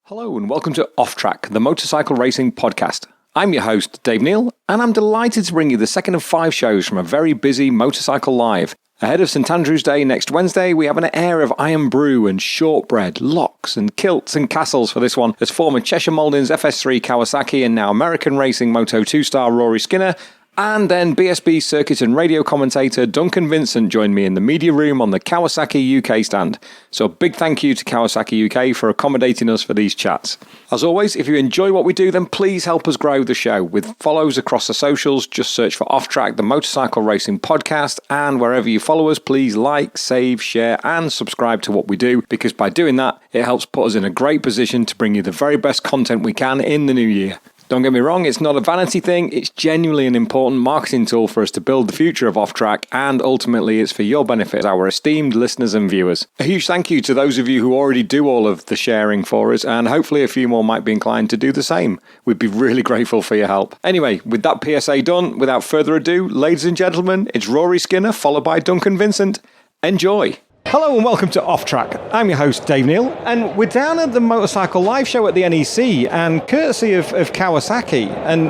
Hello and welcome to Off Track, the motorcycle racing podcast. I'm your host, Dave Neal, and I'm delighted to bring you the second of 5 shows from a very busy Motorcycle Live. Ahead of St Andrew's Day next Wednesday, we have an air of Irn-Bru and Shortbread, lochs and kilts and castles for this one, as former Cheshire Mouldings FS-3 Kawasaki and now American Racing Moto2 star Rory Skinner, and then BSB circuit and radio commentator Duncan VIncent joined me in the media room on the Kawasaki UK stand. So a big thank you to Kawasaki UK for accommodating us for these chats. As always, if you enjoy what we do, then please help us grow the show. With follows across the socials, just search for Off Track, the motorcycle racing podcast, and wherever you follow us, please like, save, share, and subscribe to what we do, because by doing that, it helps put us in a great position to bring you the very best content we can in the new year. Don't get me wrong, it's not a vanity thing, it's genuinely an important marketing tool for us to build the future of Off Track, and ultimately it's for your benefit, our esteemed listeners and viewers. A huge thank you to those of you who already do all of the sharing for us, and hopefully a few more might be inclined to do the same. We'd be really grateful for your help. Anyway, with that PSA done, without further ado, ladies and gentlemen, it's Rory Skinner followed by Duncan VIncent. Enjoy! Hello and welcome to Off Track. I'm your host, Dave Neal, and we're down at the Motorcycle Live show at the NEC, and courtesy of Kawasaki, and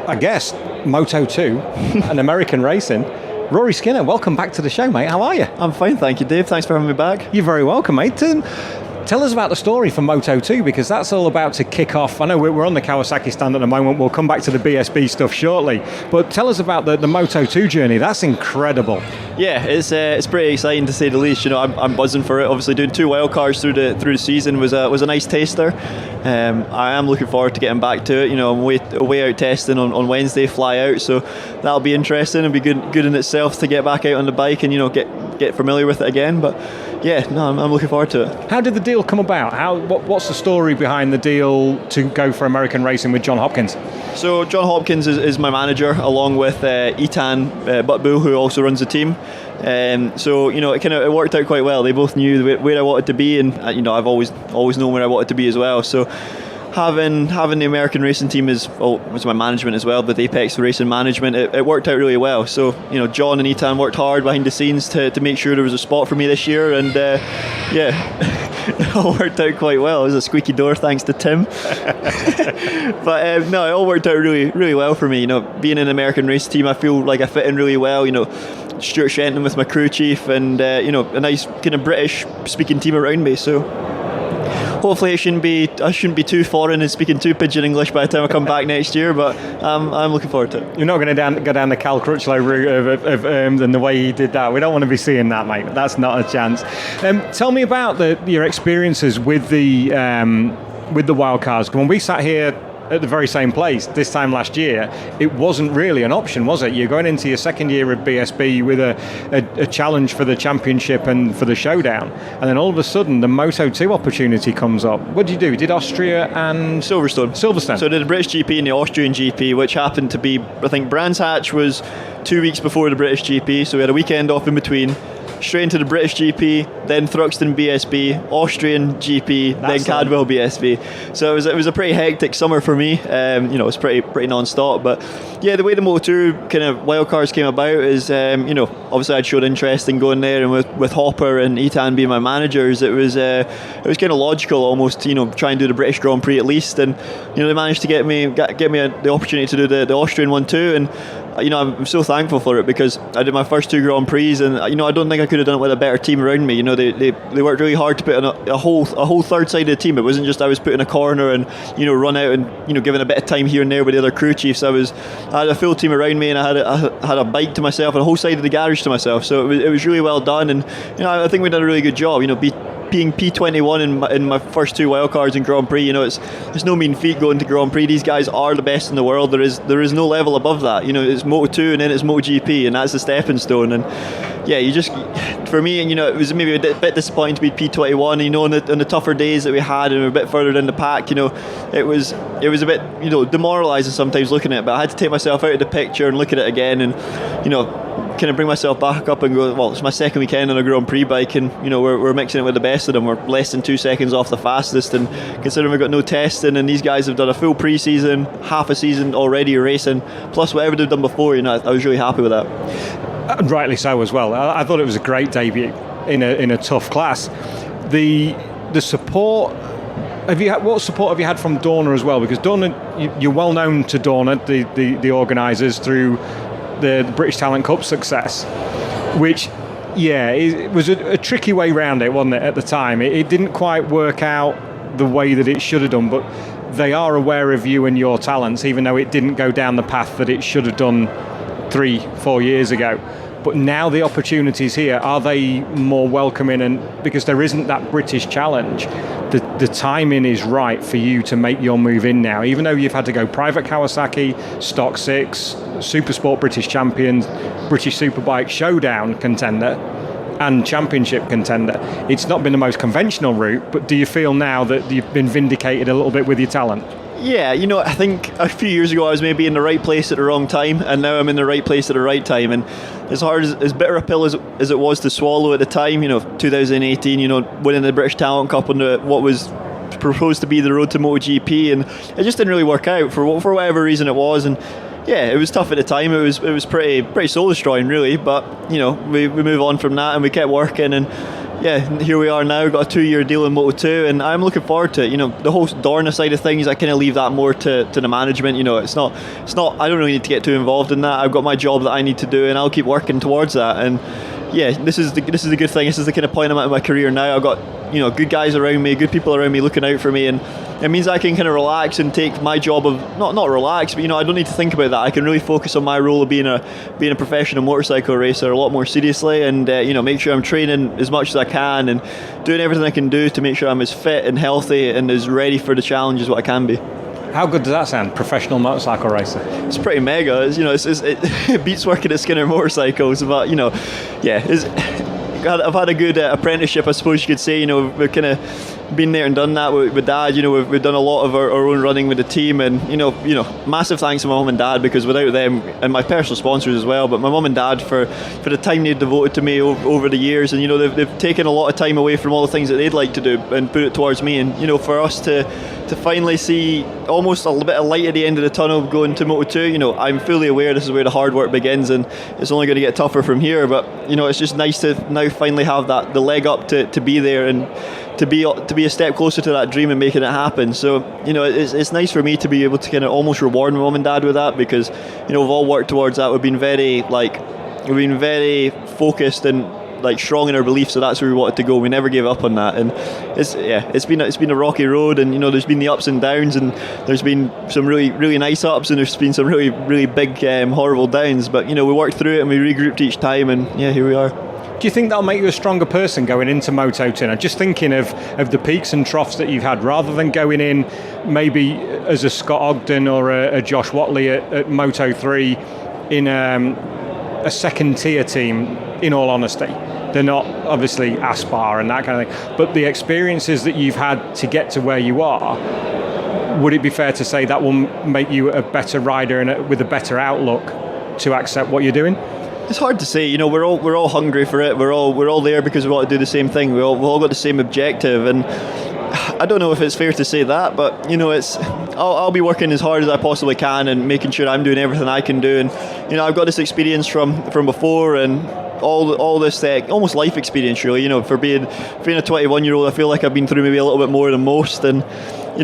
I guess Moto2 and American Racing, Rory Skinner, welcome back to the show, mate. How are you? I'm fine, thank you, Dave. Thanks for having me back. You're very welcome, mate. Tell us about the story for Moto2, because that's all about to kick off. I know we're on the Kawasaki stand at the moment. We'll come back to the BSB stuff shortly. But tell us about the Moto2 journey. That's incredible. Yeah, it's pretty exciting to say the least. You know, I'm buzzing for it. Obviously, doing 2 wildcards through the season was a nice taster. I am looking forward to getting back to it. You know, I'm away out testing on Wednesday, fly out, so that'll be interesting. It'll be good in itself to get back out on the bike and, you know, get familiar with it again. But yeah, no, I'm looking forward to it. How did the deal come about? What's the story behind the deal to go for American Racing with John Hopkins? So John Hopkins is my manager, along with Irn-Bru, who also runs the team. So, you know, it worked out quite well. They both knew where I wanted to be, and you know, I've always known where I wanted to be as well. So having the American Racing team was my management as well, with Apex Racing Management, it worked out really well. So, you know, John and Irn worked hard behind the scenes to make sure there was a spot for me this year, and yeah. It all worked out quite well. It was a squeaky door thanks to Tim. But no, it all worked out really, really well for me. You know, being in an American race team, I feel like I fit in really well. You know, Stuart Shenton with my crew chief, and you know, a nice kind of British speaking team around me. So hopefully I shouldn't be too foreign and speaking too pidgin English by the time I come back next year, but I'm looking forward to it. You're not going to go down the Cal Crutchlow route of and the way he did that. We don't want to be seeing that, mate. That's not a chance. Tell me about your experiences with the wildcards. When we sat here at the very same place this time last year, it wasn't really an option, was it? You're going into your second year at BSB with a challenge for the championship and for the showdown, and then all of a sudden the Moto2 opportunity comes up. What did you do? You did Austria and Silverstone. So I did the British GP and the Austrian GP, which happened to be, I think Brands Hatch was 2 weeks before the British GP, so we had a weekend off in between. Straight into the British GP, then Thruxton BSB, Austrian GP, then Cadwell BSB. So it was a pretty hectic summer for me. You know, it was pretty non-stop. But yeah, the way the Moto2 kind of wildcards came about is, you know, obviously I'd showed interest in going there, and with Hopper and Irn being my managers, it was kind of logical almost to, you know, try and do the British Grand Prix at least. And you know, they managed to get me the opportunity to do the Austrian one too. And you know, I'm so thankful for it, because I did my first 2 Grand Prix, and you know, I don't think I could have done it with a better team around me. You know, they worked really hard to put in a whole third side of the team. It wasn't just I was put in a corner and, you know, run out and, you know, given a bit of time here and there with the other crew chiefs. I had a full team around me, and I had a bike to myself and a whole side of the garage to myself. So it was really well done, and you know, I think we did a really good job. You know, being P21 in my first 2 wildcards in Grand Prix, you know, it's no mean feat going to Grand Prix. These guys are the best in the world. There is no level above that. You know, it's Moto2 and then it's MotoGP, and that's the stepping stone. And yeah, you just, for me, and you know, it was maybe a bit disappointing to be P21. You know, on the tougher days that we had, and we were a bit further down the pack, you know, it was a bit, you know, demoralising sometimes looking at it. But I had to take myself out of the picture and look at it again, and you know, kind of bring myself back up and go, well, it's my second weekend on a Grand Prix bike, and you know, we're mixing it with the best of them. We're less than 2 seconds off the fastest, and considering we've got no testing, and these guys have done a full pre-season, half a season already racing, plus whatever they've done before, you know, I was really happy with that. And rightly so as well. I thought it was a great debut in a tough class. The support What support have you had from Dorna as well? Because Dorna, you're well known to Dorna, the organisers, through the British Talent Cup success, which, it was a tricky way round it, wasn't it, at the time? It didn't quite work out the way that it should have done, but they are aware of you and your talents, even though it didn't go down the path that it should have done 3-4 years ago. But now the opportunities here, are they more welcoming? And because there isn't that British challenge, the timing is right for you to make your move in now. Even though you've had to go private Kawasaki, Stock 6, Supersport British champion, British Superbike Showdown contender, and championship contender, it's not been the most conventional route. But do you feel now that you've been vindicated a little bit with your talent? Yeah, I think a few years ago I was maybe in the right place at the wrong time, and now I'm in the right place at the right time. And as hard as bitter a pill as it was to swallow at the time, 2018, winning the British Talent Cup on what was proposed to be the road to MotoGP, and it just didn't really work out for whatever reason it was. And yeah, it was tough at the time. It was pretty soul destroying, really. But we move on from that, and we kept working, and yeah, here we are now. Got a 2-year deal in Moto2, and I'm looking forward to it. The whole Dorna side of things, I kind of leave that more to the management. It's not. I don't really need to get too involved in that. I've got my job that I need to do, and I'll keep working towards that. And yeah, this is the good thing. This is the kind of point I'm at in my career now. I've got good guys around me, good people around me looking out for me, and it means I can kind of relax and take my job of not relax, but I don't need to think about that. I can really focus on my role of being a professional motorcycle racer a lot more seriously, and make sure I'm training as much as I can and doing everything I can do to make sure I'm as fit and healthy and as ready for the challenge as what I can be. How good does that sound, professional motorcycle racer? It's pretty mega. It beats working at Skinner Motorcycles, but I've had a good apprenticeship, I suppose you could say. We've kind of been there and done that with Dad. We've done a lot of our own running with the team, and massive thanks to my mum and dad, because without them, and my personal sponsors as well, but my mum and dad for the time they've devoted to me over the years, and they've taken a lot of time away from all the things that they'd like to do and put it towards me, and for us to finally see almost a little bit of light at the end of the tunnel going to Moto2. I'm fully aware this is where the hard work begins, and it's only going to get tougher from here, but it's just nice to now finally have the leg up to be there and to be a step closer to that dream and making it happen. So it's nice for me to be able to kind of almost reward my mum and dad with that, because we've all worked towards that. We've been very focused and strong in our beliefs, so that's where we wanted to go. We never gave up on that, and it's been a rocky road, and there's been the ups and downs, and there's been some really, really nice ups, and there's been some really, really big horrible downs, but we worked through it and we regrouped each time, and yeah, here we are. Do you think that'll make you a stronger person going into Moto2? I'm just thinking of the peaks and troughs that you've had, rather than going in maybe as a Scott Ogden or a Josh Watley at Moto3 in a second tier team. In all honesty, they're not obviously Aspar and that kind of thing, but the experiences that you've had to get to where you are, would it be fair to say that will make you a better rider and with a better outlook to accept what you're doing? It's hard to say. We're all hungry for it. We're all there because we want to do the same thing. We've all got the same objective, and I don't know if it's fair to say that, but I'll be working as hard as I possibly can and making sure I'm doing everything I can do. And I've got this experience from before, and all this almost life experience, really. For being a 21-year-old, I feel like I've been through maybe a little bit more than most, and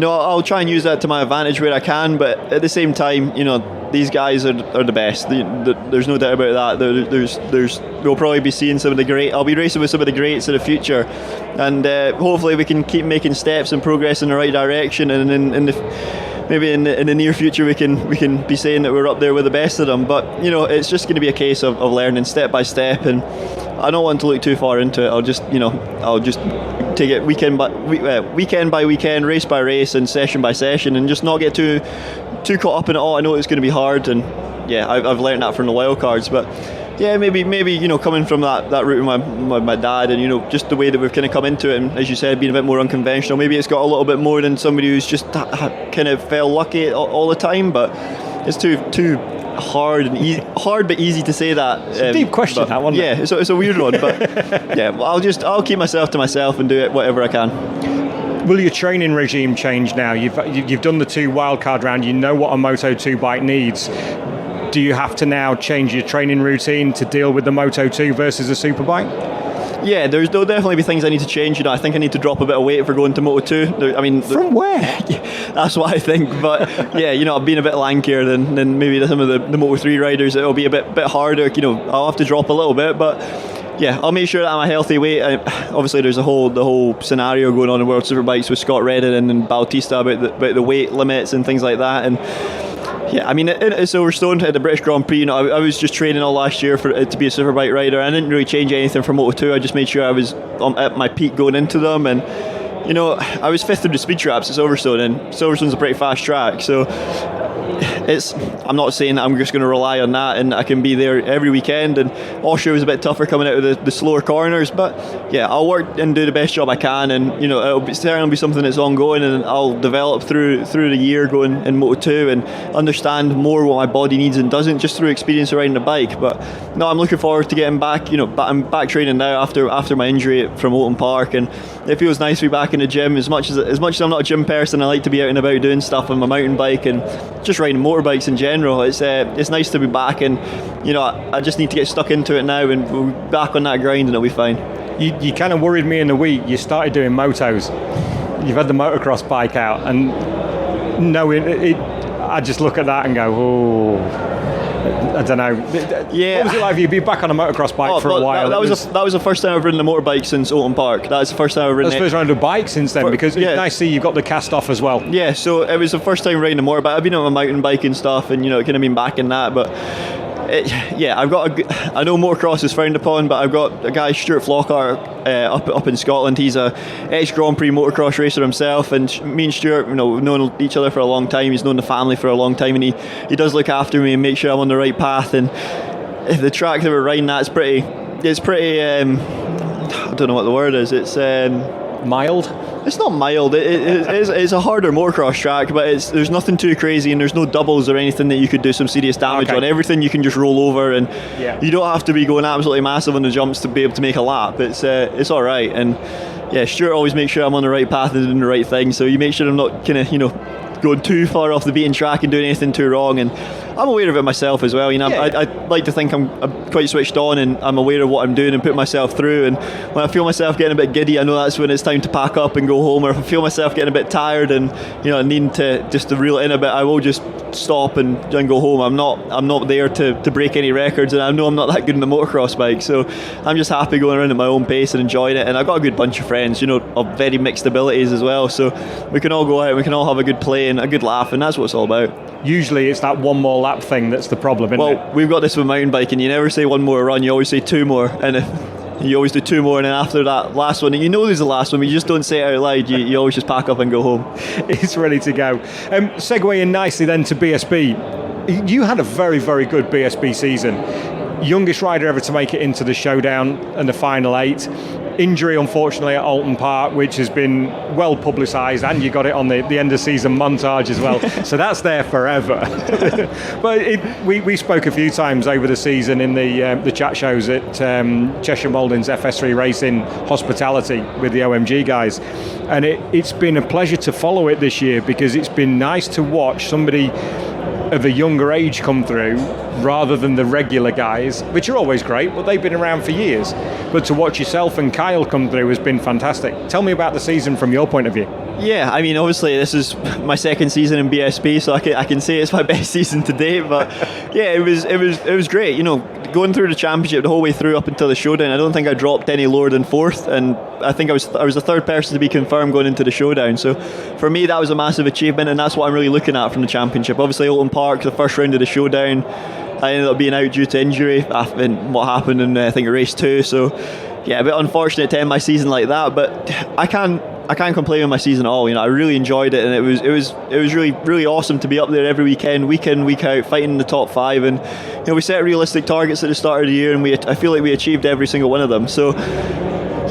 I'll try and use that to my advantage where I can. But at the same time, these guys are the best. There's no doubt about that. We'll probably be seeing some of the great. I'll be racing with some of the greats in the future, and hopefully we can keep making steps and progress in the right direction. And maybe in the near future we can be saying that we're up there with the best of them. But it's just going to be a case of learning step by step, and I don't want to look too far into it. I'll just take it weekend by weekend, race by race, and session by session, and just not get too caught up in it all. I know it's going to be hard, and yeah, I've learned that from the wild cards, but yeah, maybe coming from that route with my dad, and just the way that we've kind of come into it, and as you said, being a bit more unconventional, maybe it's got a little bit more than somebody who's just kind of fell lucky all the time. But it's too hard but easy to say that. It's a deep question, that one. Yeah, it's a weird one, but yeah, I'll keep myself to myself and do it whatever I can. Will your training regime change now? You've done the 2 wildcard round. You know what a Moto2 bike needs. Do you have to now change your training routine to deal with the Moto2 versus a superbike? Yeah, there'll definitely be things I need to change. I think I need to drop a bit of weight for going to Moto2. I mean, from where? That's what I think. But yeah, I've been a bit lankier than maybe some of the Moto3 riders. It'll be a bit harder. I'll have to drop a little bit, but yeah, I'll make sure that I'm a healthy weight. Obviously, there's the whole scenario going on in World Superbikes with Scott Reddin and Bautista about the weight limits and things like that. And yeah, I mean, at Silverstone at the British Grand Prix, I was just training all last year to be a Superbike rider. I didn't really change anything for Moto2. I just made sure I was at my peak going into them. And I was 5th through the speed traps at Silverstone, and Silverstone's a pretty fast track, so I'm not saying that I'm just going to rely on that and I can be there every weekend. And Austria was a bit tougher coming out of the slower corners, but yeah, I'll work and do the best job I can, and it'll certainly be something that's ongoing, and I'll develop through the year going in Moto2 and understand more what my body needs and doesn't, just through experience of riding a bike. But no, I'm looking forward to getting back. I'm back training now after my injury from Oulton Park, and it feels nice to be back in the gym. As much as I'm not a gym person, I like to be out and about doing stuff on my mountain bike and just riding motorbikes in general. It's nice to be back, and I just need to get stuck into it now, and we'll be back on that grind and it'll be fine. You kind of worried me in the week. You started doing motos. You've had the motocross bike out, and knowing it, I just look at that and go, oh, I don't know. Yeah. What was it like for you to be back on a motocross bike for a while? That was the first time I've ridden a motorbike since Oulton Park. That's the first time I've ridden. That's the first time I've ridden a bike since then, because it's nice to see you've got the cast off as well. Yeah, so it was the first time riding a motorbike. I've been on my mountain bike and stuff, and it kind of been back in that, but I know motocross is frowned upon, but I've got a guy, Stuart Flockhart, up in Scotland. He's a ex-Grand Prix motocross racer himself, and me and Stuart, we've known each other for a long time. He's known the family for a long time, and he does look after me and make sure I'm on the right path. And the track that we're riding at, it's pretty I don't know what the word is. It's mild. It's not mild. It's a harder motocross track, but there's nothing too crazy, and there's no doubles or anything that you could do some serious damage on. Everything you can just roll over, and you don't have to be going absolutely massive on the jumps to be able to make a lap. It's all right. And yeah, Stuart always makes sure I'm on the right path and doing the right thing. So you make sure I'm not kind of going too far off the beaten track and doing anything too wrong. And I'm aware of it myself as well. I like to think I'm quite switched on, and I'm aware of what I'm doing and put myself through. And when I feel myself getting a bit giddy, I know that's when it's time to pack up and go home. Or if I feel myself getting a bit tired and needing to reel it in a bit, I will just stop and go home. I'm not there to break any records, and I know I'm not that good in the motocross bike, so I'm just happy going around at my own pace and enjoying it. And I've got a good bunch of friends, of very mixed abilities as well, so we can all go out, we can all have a good play and a good laugh, and that's what it's all about. Usually it's that one more lap thing that's the problem, isn't it? Well, we've got this with mountain biking. You never say one more run, you always say two more. And you always do two more, and then after that last one, there's the last one, but you just don't say it out loud. You always just pack up and go home. It's ready to go. Segueing nicely then to BSB. You had a very, very good BSB season. Youngest rider ever to make it into the showdown and the final 8. Injury, unfortunately, at Oulton Park, which has been well publicised, and you got it on the end of season montage as well. So that's there forever. But we spoke a few times over the season in the chat shows at Cheshire Mouldings FS-3 Racing Hospitality with the OMG guys, and it's been a pleasure to follow it this year, because it's been nice to watch somebody of a younger age come through rather than the regular guys, which are always great, but they've been around for years. But to watch yourself and Kyle come through has been fantastic. Tell me about the season from your point of view. Yeah, I mean, obviously this is my second season in BSB, so I can say it's my best season to date. But yeah, it was great. Going through the championship the whole way through up until the showdown, I don't think I dropped any lower than 4th, and I think I was the 3rd person to be confirmed going into the showdown. So for me, that was a massive achievement, and that's what I'm really looking at from the championship. Obviously, Oulton Park, the first round of the showdown, I ended up being out due to injury in what happened in I think race 2. So yeah, a bit unfortunate to end my season like that, but I can't complain with my season at all. I really enjoyed it, and it was really, really awesome to be up there every weekend, week in, week out, fighting in the top 5. And we set realistic targets at the start of the year, and I feel like we achieved every single one of them. So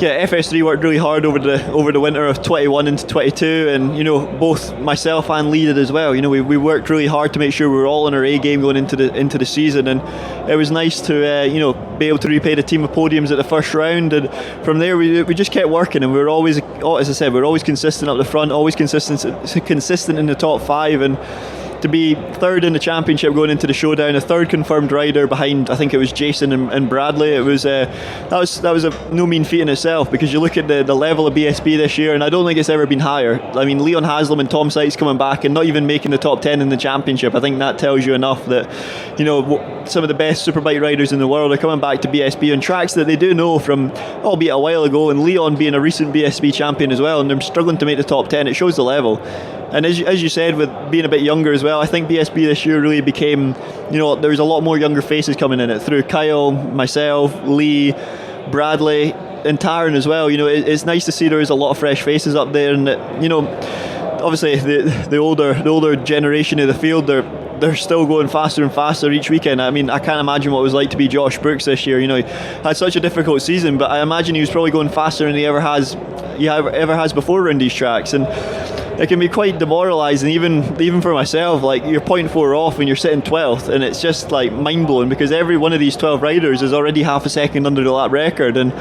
yeah, FS3 worked really hard over the winter of 21 into 22, and both myself and Lee did as well. We worked really hard to make sure we were all on our A game going into the season, and it was nice to be able to repay the team of podiums at the first round. And from there we just kept working, and we were always, as I said, we were always consistent up the front, always consistent in the top 5. And to be third in the championship going into the showdown, a third confirmed rider behind, I think it was Jason and Bradley. It was that was a no mean feat in itself, because you look at the level of BSB this year, and I don't think it's ever been higher. I mean, Leon Haslam and Tom Sykes coming back and not even making the top 10 in the championship, I think that tells you enough that, you know, some of the best superbike riders in the world are coming back to BSB on tracks that they do know from, albeit a while ago, and Leon being a recent BSB champion as well, and they're struggling to make the top 10. It shows the level. And as you said, with being a bit younger as well, I think BSB this year really became, you know, there was a lot more younger faces coming in it, through Kyle, myself, Lee, Bradley, and Taron as well. You know, it's nice to see there is a lot of fresh faces up there, and that, you know, obviously the older generation of the field, they're still going faster and faster each weekend. I mean, I can't imagine what it was like to be Josh Brooks this year. You know, he had such a difficult season, but I imagine he was probably going faster than he ever has before around these tracks, and it can be quite demoralising, even for myself. Like, you're 0.4 off and you're sitting 12th, and it's just like mind-blowing, because every one of these 12 riders is already half a second under the lap record, and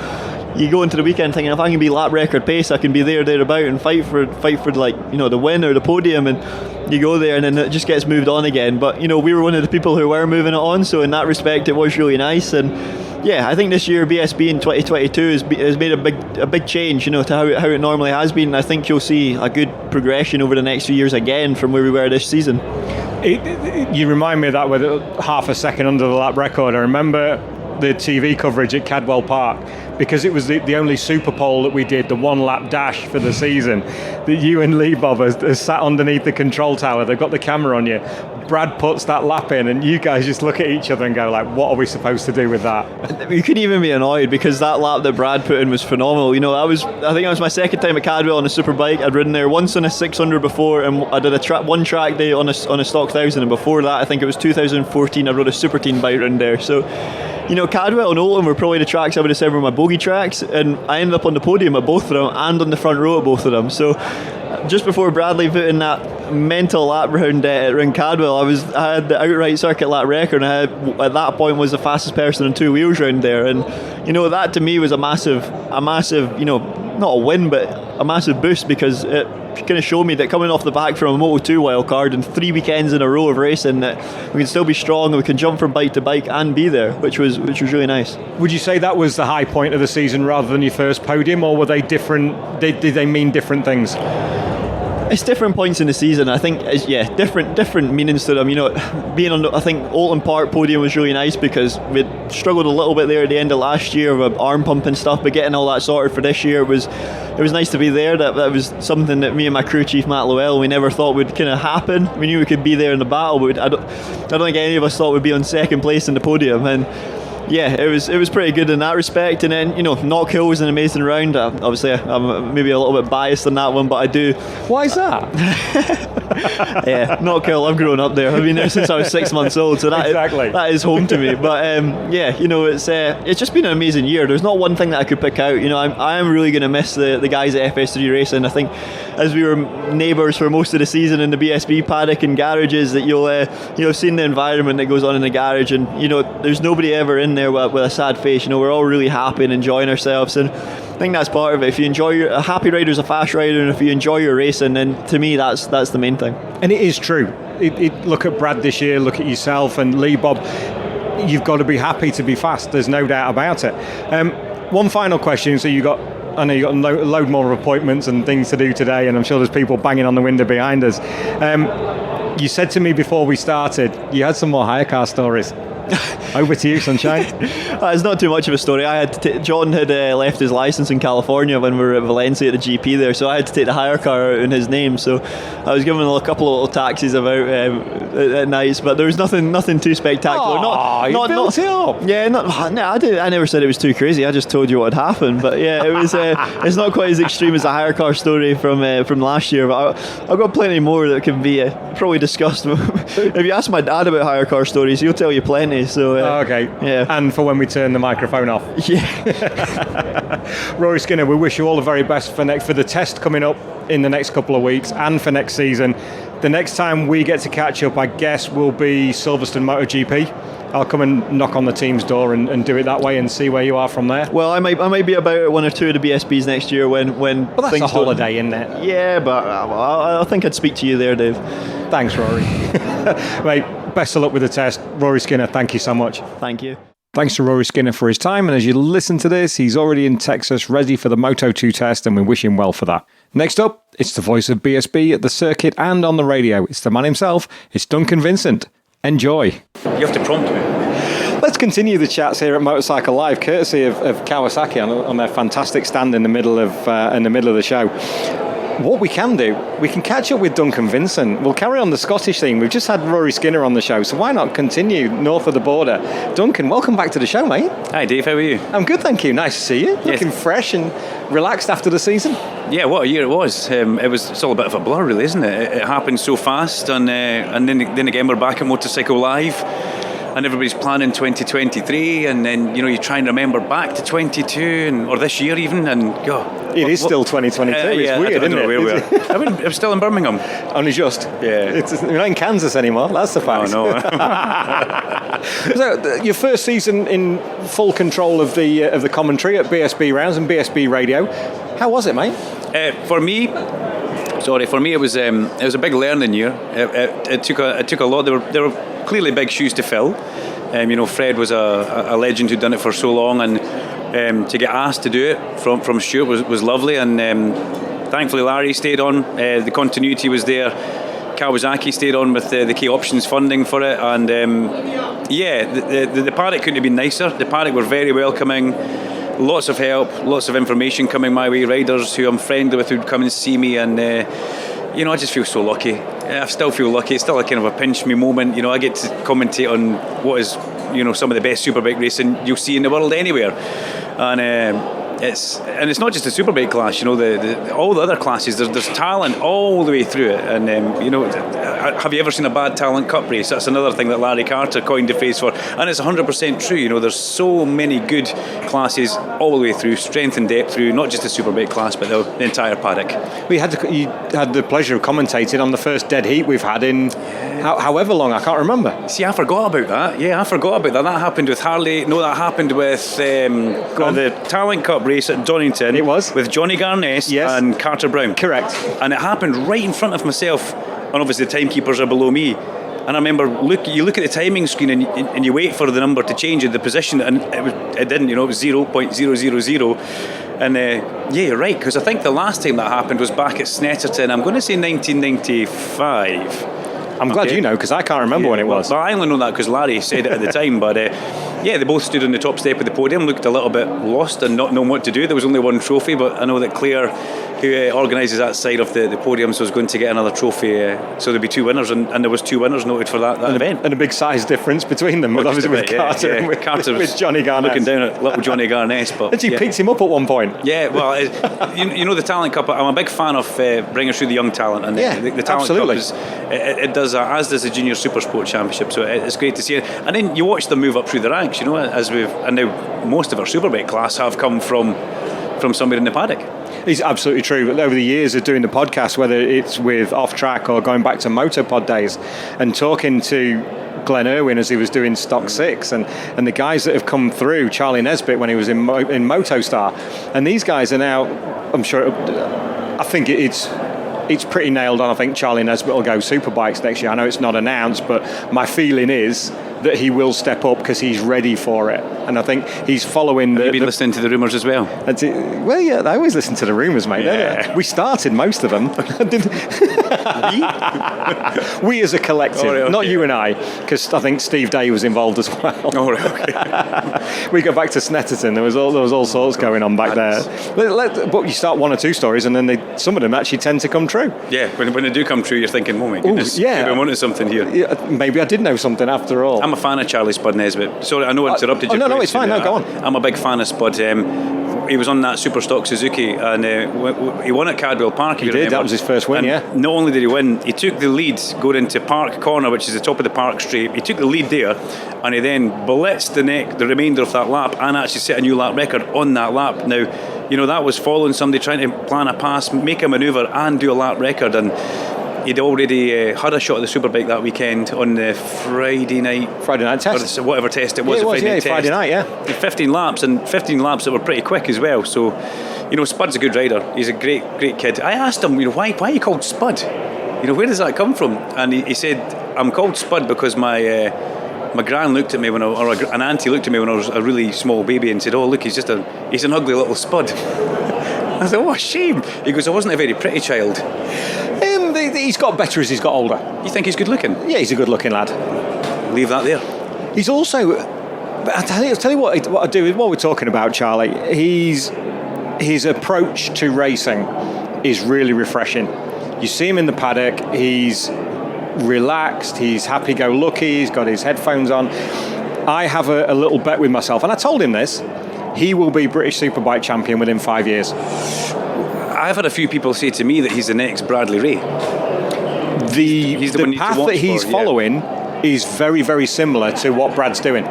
you go into the weekend thinking, if I can be lap record pace, I can be thereabout and fight for like, you know, the win or the podium, and you go there and then it just gets moved on again. But, you know, we were one of the people who were moving it on, so in that respect it was really nice. And yeah, I think this year BSB in 2022 has made a big change, you know, to how it normally has been. I think you'll see a good progression over the next few years again from where we were this season. You remind me of that with half a second under the lap record. I remember the TV coverage at Cadwell Park, because it was the only Super Pole that we did, the one lap dash for the season, that you and Lee Bob has sat underneath the control tower. They've got the camera on you. Brad puts that lap in, and you guys just look at each other and go like, what are we supposed to do with that? You couldn't even be annoyed, because that lap that Brad put in was phenomenal. You know, I think that was my second time at Cadwell on a superbike. I'd ridden there once on a 600 before, and I did one track day on a stock 1000, and before that I think it was 2014 I rode a Super Teen bike around there. So, you know, Cadwell and Oldham were probably the tracks I would have said were my bogey tracks, and I ended up on the podium at both of them and on the front row at both of them. So just before Bradley put in that mental lap round Cadwell, I had the outright circuit lap record, and I had, at that point, was the fastest person on two wheels round there. And, you know, that to me was a massive, you know, not a win, but a massive boost, because it kind of showed me that coming off the back from a Moto2 wildcard and 3 weekends in a row of racing, that we can still be strong and we can jump from bike to bike and be there, which was really nice. Would you say that was the high point of the season rather than your first podium, or were they different? Did they mean different things? It's different points in the season. I think, different meanings to them. You know, being on, I think Oulton Park podium was really nice, because we'd struggled a little bit there at the end of last year with arm pump and stuff, but getting all that sorted for this year, it was nice to be there. That was something that me and my crew chief Matt Lowell, we never thought would kind of happen. We knew we could be there in the battle, but I don't think any of us thought we'd be on second place in the podium. And yeah, it was pretty good in that respect. And then, you know, Knock Hill was an amazing round. Obviously, I'm maybe a little bit biased on that one, but I do. Why is that? Yeah, Knock Hill, I've grown up there. I've been there since I was 6 months old, so that is home to me. But yeah, you know, it's just been an amazing year. There's not one thing that I could pick out. You know, I am really going to miss the guys at FS3 Racing. I think, as we were neighbours for most of the season in the BSB paddock and garages, that you'll seen the environment that goes on in the garage, and, you know, there's nobody ever in there with a sad face. You know, we're all really happy and enjoying ourselves, and I think that's part of it. If you enjoy a happy rider's a fast rider, and if you enjoy your racing, then to me that's the main thing. And it is true. Look at Brad this year, look at yourself and Lee Bob. You've got to be happy to be fast. There's no doubt about it. One final question. So I know you got a load more appointments and things to do today, and I'm sure there's people banging on the window behind us. You said to me before we started, you had some more hire car stories. Over to you, sunshine. It's not too much of a story. John had left his license in California when we were at Valencia at the GP there, so I had to take the hire car out in his name. So I was giving a couple of little taxis about at nights, but there was nothing too spectacular. You built it up. Yeah, I never said it was too crazy. I just told you what had happened. But yeah, it was. It's not quite as extreme as the hire car story from last year. But I've got plenty more that can be probably discussed. If you ask my dad about hire car stories, he'll tell you plenty. So okay, yeah. And for when we turn the microphone off. Yeah. Rory Skinner, we wish you all the very best for the test coming up in the next couple of weeks and for next season. The next time we get to catch up, I guess, will be Silverstone MotoGP. I'll come and knock on the team's door and do it that way and see where you are from there. Well, I might be about at one or two of the BSBs next year when well, that's things a holiday, isn't it? Yeah, but I think I'd speak to you there, Dave. Thanks, Rory. Mate, best of luck with the test. Rory Skinner, thank you so much. Thank you. Thanks to Rory Skinner for his time, and as you listen to this, he's already in Texas, ready for the Moto2 test, and we wish him well for that. Next up, it's the voice of BSB at the circuit and on the radio. It's the man himself, it's Duncan VIncent. Enjoy. You have to prompt me. Let's continue the chats here at Motorcycle Live, courtesy of Kawasaki on their fantastic stand in the middle of the show. What we can do, we can catch up with Duncan VIncent. We'll carry on the Scottish theme. We've just had Rory Skinner on the show, so why not continue north of the border? Duncan, welcome back to the show, mate. Hi, Dave. How are you? I'm good, thank you. Nice to see you. Yes. Looking fresh and relaxed after the season. Yeah, what a year it was. It's all a bit of a blur, really, isn't it? It happened so fast, and then again we're back at Motorcycle Live. And everybody's planning 2023, and then you try and remember back to 22 or this year even, and it is still 2022. It's weird, I don't know isn't where we are. I'm still in Birmingham. Only just. Yeah. We're not in Kansas anymore. That's the fact. Oh no. So your first season in full control of the commentary at BSB Rounds and BSB Radio. How was it, mate? For me, it was a big learning year. It took a lot. There were clearly big shoes to fill. Fred was a legend who'd done it for so long, and to get asked to do it from Stuart was lovely. And thankfully Larry stayed on. The continuity was there. Kawasaki stayed on with the key options funding for it, and the paddock couldn't have been nicer. The paddock were very welcoming. Lots of help, lots of information coming my way. Riders who I'm friendly with who'd come and see me, and I just feel so lucky. I still feel lucky. It's still a kind of a pinch me moment. I get to commentate on what is some of the best superbike racing you'll see in the world anywhere, and it's not just the superbike class. All the other classes. There's talent all the way through it, and have you ever seen a bad talent cup race? That's another thing that Larry Carter coined the phrase for, and it's 100% true. There's so many good classes all the way through, strength and depth through, not just the superbike class, but the entire paddock. You had the pleasure of commentating on the first dead heat we've had in however long, I can't remember. See, I forgot about that. Yeah, I forgot about that. That happened with Harley. No, that happened with the Talent Cup race at Donington. It was with Johnny Garness and Carter Brown. Correct. And it happened right in front of myself, and obviously the timekeepers are below me. And I remember, you look at the timing screen and you wait for the number to change in the position, and it didn't. It was 0.000. And you're right, because I think the last time that happened was back at Snetterton. I'm going to say 1995. I'm glad you know, because I can't remember when it was. But I only know that because Larry said it at the time. But they both stood on the top step of the podium, looked a little bit lost and not knowing what to do. There was only one trophy, but I know that Claire, who organises that side of the podiums, was going to get another trophy. So there'd be two winners, and there was two winners noted for that event. And a big size difference between them, obviously with Carter and with Johnny Garness. Looking down at little Johnny Garness. But, and she picked him up at one point. Yeah, well, the Talent Cup, I'm a big fan of bringing through the young talent. And the Talent absolutely. Cup, it does that, as does the Junior Super Sport Championship. So it's great to see it. And then you watch them move up through the ranks, and now most of our Superbike class have come from somewhere in the paddock. It's absolutely true. But over the years of doing the podcast, whether it's with Off Track or going back to Motopod days and talking to Glenn Irwin as he was doing Stock 6 and the guys that have come through, Charlie Nesbitt when he was in Motostar, and these guys are now, I'm sure, I think it's pretty nailed on. I think Charlie Nesbitt will go Superbikes next year. I know it's not announced, but my feeling is that he will step up because he's ready for it. And I think he's following Have you been listening to the rumours as well? Well, yeah, I always listen to the rumours, mate. Yeah. We started most of them. We as a collective, okay. Not you and I, because I think Steve Day was involved as well. Oh, okay. We go back to Snetterton. There was all sorts going on back there. But you start one or two stories, and then some of them actually tend to come true. Yeah, when they do come true, you're thinking, oh my goodness, maybe I'm onto something here. Yeah, maybe I did know something after all. I'm a fan of Charlie Spud Nesbitt. Sorry, I know I interrupted you. No, it's fine. No, go on. I'm a big fan of Spud. He was on that Super Stock Suzuki, and he won at Cadwell Park. He did. That was his first win. And not only did he win, he took the lead going into Park Corner, which is the top of the Park Straight. He took the lead there, and he then blitzed the remainder of that lap, and actually set a new lap record on that lap. Now, that was following somebody trying to plan a pass, make a manoeuvre, and do a lap record. And he'd already had a shot at the Superbike that weekend on the Friday night test, or whatever test it was. Yeah, it was, Friday night, yeah. 15 laps, and 15 laps that were pretty quick as well. So, Spud's a good rider. He's a great kid. I asked him, why are you called Spud? Where does that come from? And he said, I'm called Spud because my gran looked at me or an auntie looked at me when I was a really small baby and said, oh look, he's an ugly little spud. I said, oh, shame. He goes, I wasn't a very pretty child. He's got better as he's got older. You think he's good looking? Yeah, he's a good looking lad. Leave that there. He's also, I'll tell you what I do with what we're talking about, Charlie. His approach to racing is really refreshing. You see him in the paddock, he's relaxed, he's happy-go-lucky, he's got his headphones on. I have a little bet with myself, and I told him this, he will be British Superbike champion within 5 years. I've had a few people say to me that he's the next Bradley Ray. The path that he's following is very, very similar to what Brad's doing.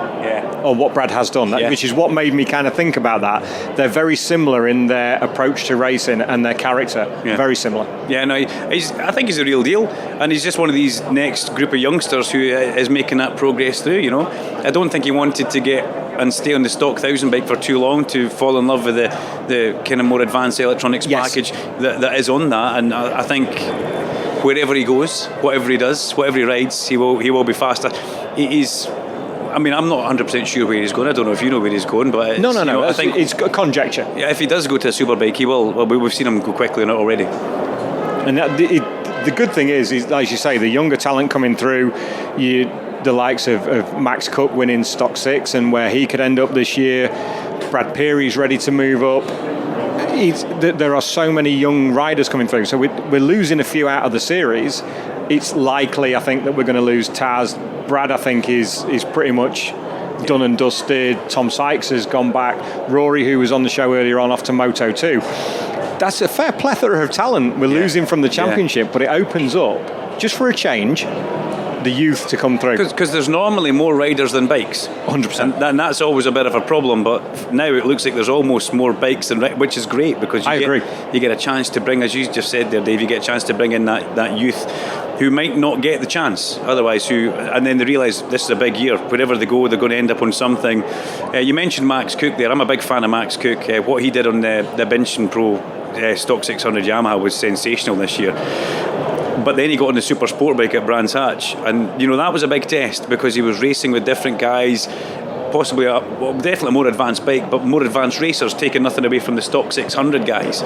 Or what Brad has done, which is what made me kind of think about that. They're very similar in their approach to racing and their character. Very similar. Yeah, no, I think he's a real deal, and he's just one of these next group of youngsters who is making that progress through. I don't think he wanted to get and stay on the stock 1000 bike for too long to fall in love with the kind of more advanced electronics package that is on that. And I think wherever he goes, whatever he does, whatever he rides, he will be faster. I'm not 100% sure where he's going. I don't know if you know where he's going, but no. I think it's conjecture. Yeah, if he does go to a Superbike, he will. Well, we've seen him go quickly on it already. And the good thing is, as you say, the younger talent coming through. The likes of Max Cook winning Stock 6 and where he could end up this year. Brad Peary's ready to move up. There are so many young riders coming through, so we're losing a few out of the series. It's likely, I think, that we're going to lose Taz. Brad, I think, is pretty much done and dusted. Tom Sykes has gone back. Rory, who was on the show earlier on, off to Moto2. That's a fair plethora of talent we're losing from the championship, but it opens up, just for a change, the youth to come through. Because there's normally more riders than bikes. 100%. And that's always a bit of a problem, but now it looks like there's almost more bikes than which is great, because you get a chance to bring, as you just said there, Dave, you get a chance to bring in that youth who might not get the chance otherwise, and then they realise this is a big year. Wherever they go, they're going to end up on something. You mentioned Max Cook there. I'm a big fan of Max Cook. What he did on the Vincent Pro Stock 600 Yamaha was sensational this year. But then he got on the super sport bike at Brands Hatch, and that was a big test, because he was racing with different guys, possibly definitely a more advanced bike, but more advanced racers, taking nothing away from the stock 600 guys.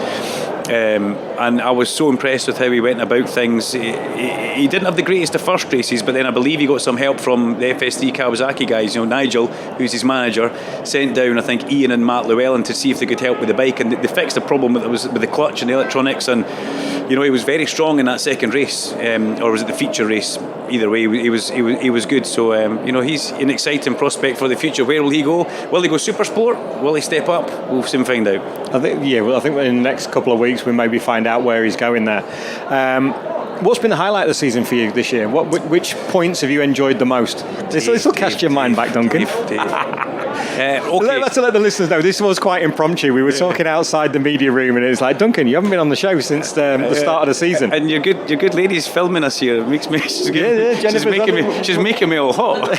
And I was so impressed with how he went about things. He didn't have the greatest of first races, but then I believe he got some help from the FS3 Kawasaki guys. Nigel, who's his manager, sent down, I think, Ian and Matt Llewellyn to see if they could help with the bike, and they fixed the problem with the clutch and the electronics. And he was very strong in that second race, or was it the feature race? Either way, he was good. So he's an exciting prospect for the future. Where will he go? Will he go super sport? Will he step up? We'll soon find out. I think in the next couple of weeks we maybe find out where he's going there. What's been the highlight of the season for you this year? Which points have you enjoyed the most? This will cast your mind back, Duncan. Okay. Let's let the listeners know. This was quite impromptu. We were talking outside the media room, and it was like, Duncan, you haven't been on the show since the start of the season. And your good lady's filming us here. It makes me. She's making me all hot.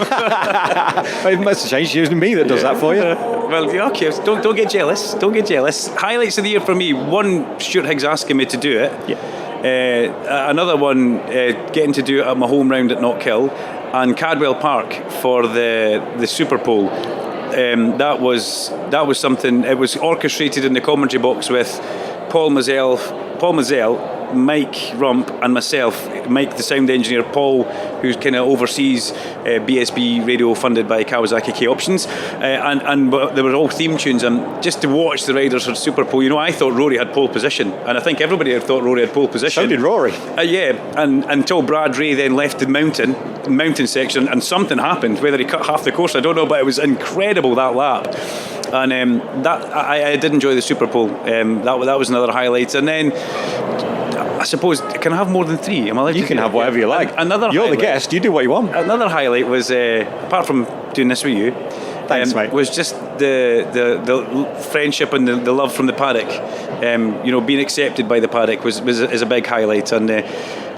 It must have changed. It's usually me that does that for you. Well, okay. Don't get jealous. Don't get jealous. Highlights of the year for me. One, Stuart Higgs asking me to do it. Yeah. Another one, getting to do it at my home round at Knockhill, and Cadwell Park for the Super Pole. That was something. It was orchestrated in the commentary box with Paul Mazel, Mike Rump, and myself. Mike, the sound engineer, Paul, who kind of oversees BSB radio funded by Kawasaki K Options, and there were all theme tunes, and just to watch the riders for Super Pole. I thought Rory had pole position, and I think everybody had thought Rory had pole position. So did Rory. And until Brad Ray then left the mountain section, and something happened. Whether he cut half the course, I don't know, but it was incredible, that lap. And I did enjoy the Super Pole. That was another highlight. And then, I suppose, can I have more than three? Am I allowed? You can have whatever you like. You're the guest. You do what you want. Another highlight was, apart from doing this with you, thanks, mate, was just the friendship and the love from the paddock. Being accepted by the paddock is a big highlight. And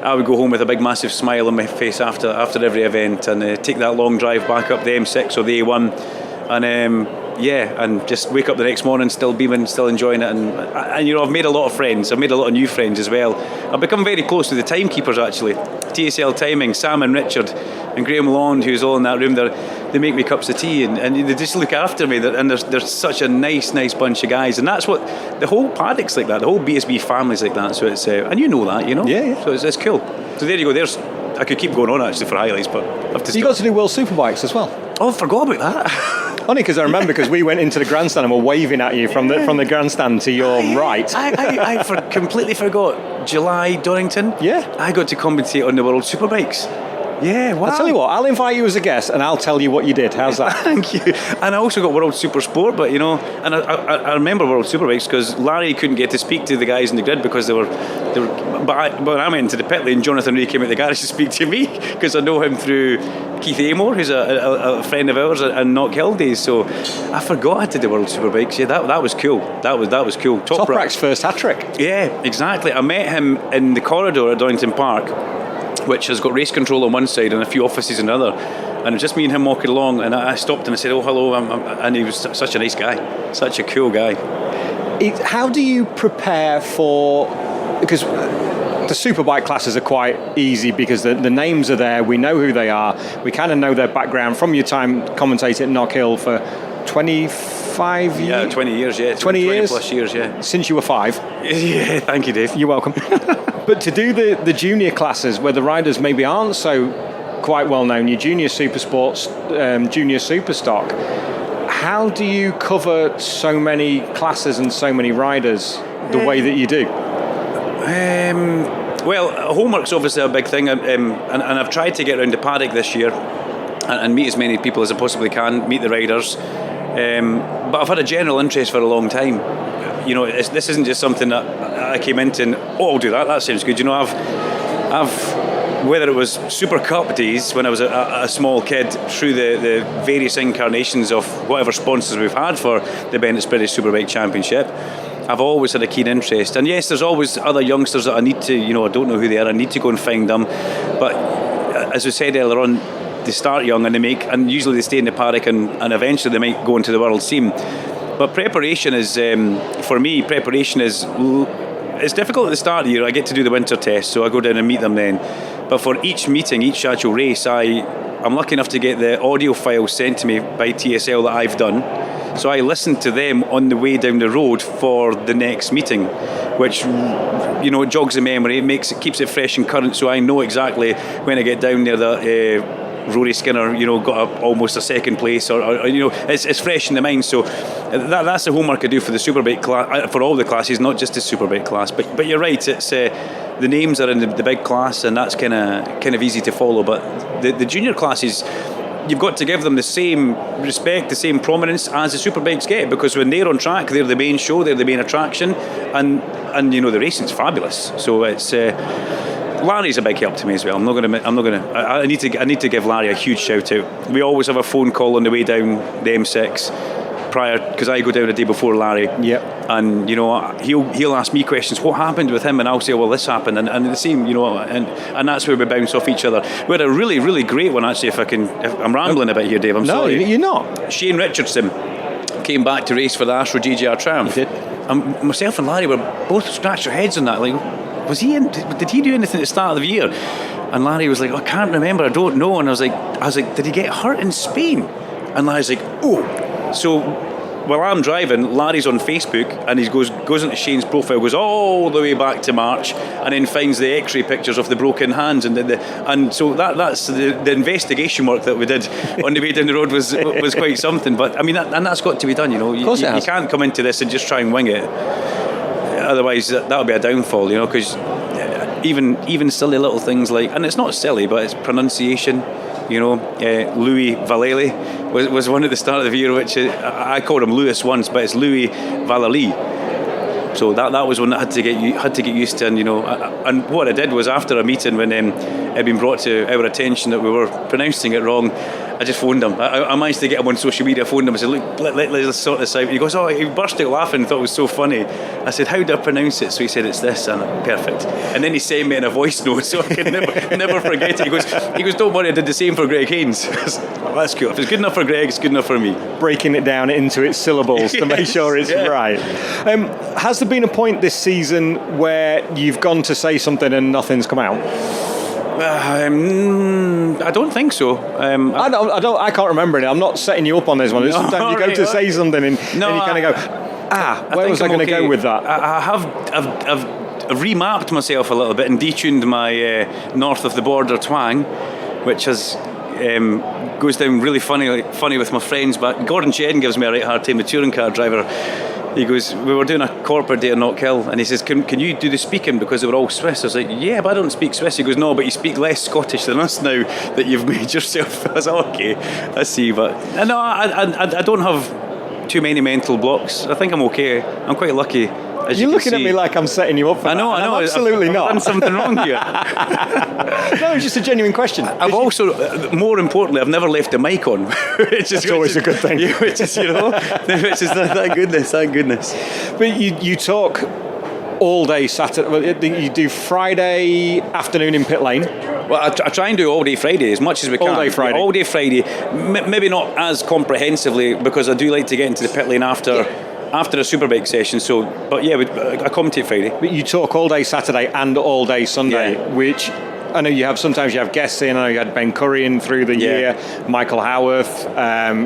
I would go home with a big massive smile on my face after every event, and take that long drive back up the M6 or the A1, and and just wake up the next morning still beaming, still enjoying it. And I've made a lot of friends. I've made a lot of new friends as well. I've become very close with the timekeepers, actually. TSL Timing, Sam and Richard and Graham Lond, who's all in that room there. They make me cups of tea, and they just look after me. And they're such a nice bunch of guys. And that's what the whole paddock's like that. The whole BSB family's like that. So it's and you know that, Yeah. So it's cool. So there you go. I could keep going on actually for highlights, but I have to You got to do World Superbikes as well. Oh, I forgot about that. Only because I remember, because we went into the grandstand and were waving at you from the grandstand to your right. I completely forgot. July, Donington. Yeah. I got to commentate on the World Superbikes. Yeah, wow. I'll tell you what, I'll invite you as a guest and I'll tell you what you did. How's that? Thank you. And I also got World Super Sport, but and I remember World Superbikes because Larry couldn't get to speak to the guys in the grid because they were. But when I went into the pit lane, Jonathan Ray came out the garage to speak to me because I know him through Keith Amor, who's a friend of ours, and Knock Hill days. So I forgot I did the World Superbikes. Yeah, that was cool. That was cool. Toprak's first hat trick. Yeah, exactly. I met him in the corridor at Donington Park, which has got race control on one side and a few offices on the other, and it was just me and him walking along, and I stopped him and said, "Oh, hello," and he was such a nice guy, such a cool guy. How do you prepare for, because the superbike classes are quite easy because the names are there, we know who they are, we kind of know their background from your time commentating at Knock Hill for 25 years? Yeah, 20 years, yeah. 20 years? Plus years, yeah. Since you were 5? Yeah, thank you, Dave. You're welcome. But to do the junior classes where the riders maybe aren't so quite well known, your junior super sports, junior super stock, how do you cover so many classes and so many riders the way that you do? Well, homework's obviously a big thing, and I've tried to get around the paddock this year and meet as many people as I possibly can, meet the riders. But I've had a general interest for a long time. This isn't just something that I came into and, I'll do that. That sounds good. I've whether it was Super Cup days when I was a small kid, through the various incarnations of whatever sponsors we've had for the Bennett's British Superbike Championship, I've always had a keen interest. And yes, there's always other youngsters that I need to, I don't know who they are, I need to go and find them. But as we said earlier on, they start young and usually they stay in the paddock and eventually they might go into the world scene. But preparation is, for me, it's difficult at the start of the year. I get to do the winter test, so I go down and meet them then. But for each meeting, each actual race, I'm lucky enough to get the audio file sent to me by TSL that I've done. So I listen to them on the way down the road for the next meeting, which jogs the memory, keeps it fresh and current. So I know exactly when I get down there that Rory Skinner, got almost a second place, or it's fresh in the mind. So that's the homework I do for the Superbike class, for all the classes, not just the Superbike class. But you're right, it's the names are in the big class, and that's kind of easy to follow. But the junior classes, you've got to give them the same respect, the same prominence as the Superbikes get, because when they're on track, they're the main show, they're the main attraction, and the racing's fabulous. So it's. Larry's a big help to me as well. I need to give Larry a huge shout out. We always have a phone call on the way down the M6 prior, because I go down a day before Larry. Yep. And he'll ask me questions. What happened with him? And I'll say, well, this happened, and the same. And that's where we bounce off each other. We had a really, really great one actually. If I'm rambling a bit here, Dave. I'm sorry. No, you're not. Shane Richardson came back to race for the Astro GGR Triumph. He did. And myself and Larry were both scratched our heads on that. Like, was he in? Did he do anything at the start of the year? And Larry was like, I can't remember, I don't know. And I was like, did he get hurt in Spain? And Larry's like, oh. So while I'm driving, Larry's on Facebook and he goes into Shane's profile, goes all the way back to March, and then finds the X-ray pictures of the broken hands, and so that's the investigation work that we did on the way down the road was quite something. But I mean, that's got to be done. You can't come into this and just try and wing it. Otherwise, that'll be a downfall, because even silly little things like, and it's not silly, but it's pronunciation. Louis Valeli was one at the start of the year, which I called him Lewis once, but it's Louis Valéry. So that was one that had to get used to, and what I did was, after a meeting when it had been brought to our attention that we were pronouncing it wrong, I just phoned him. I managed to get him on social media. I phoned him. I said, look, let's sort this out. He goes, he burst out laughing, thought it was so funny. I said, how do I pronounce it? So he said, it's this, and perfect. And then he sent me in a voice note, so I can never forget it. He goes, don't worry, I did the same for Greg Haynes. Well, that's cool. If it's good enough for Greg, it's good enough for me. Breaking it down into its syllables to make sure it's right. Has there been a point this season where you've gone to say something and nothing's come out? I don't think so. I can't remember it. I'm not setting you up on this one. No, sometimes you go to say something and you kind of go, where was I going to go with that? I've remapped myself a little bit and detuned my north of the border twang, which has goes down really funny with my friends. But Gordon Chen gives me a right hard time, the touring car driver. He goes, we were doing a corporate day at Knockhill, and he says, can you do the speaking because they were all Swiss? I was like, yeah, but I don't speak Swiss. He goes, no, but you speak less Scottish than us now that you've made yourself. I was like, okay, I see. But no, I don't have too many mental blocks. I think I'm okay. I'm quite lucky. You're looking at me like I'm setting you up for I know. I'm absolutely not. I've done something wrong here. No, it's just a genuine question. I've also, more importantly, I've never left the mic on. It's always a good thing. Which is, thank goodness. But you talk all day Saturday. You do Friday afternoon in pit lane. Well, I try and do all day Friday as much as we can. All day Friday. All day Friday. Maybe not as comprehensively because I do like to get into the pit lane after a Superbike session. So, but yeah, I commentate Friday. But you talk all day Saturday and all day Sunday, which I know sometimes you have guests in. I know you had Ben Curry in through the year, Michael Howarth,